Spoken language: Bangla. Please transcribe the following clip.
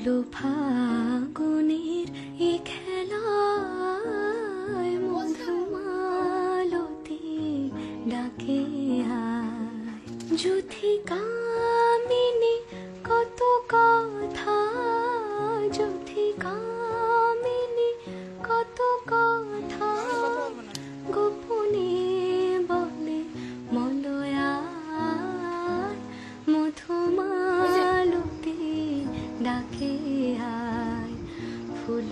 এলো ফাগুনের এ খেলায় মধুমালতি ডাকে হায় যুথি কামিনী কত কথা যুথি কামিনী কত কথা গোপনে বলে মলয়ায় মধুমালতি ডাকে হায় ফুল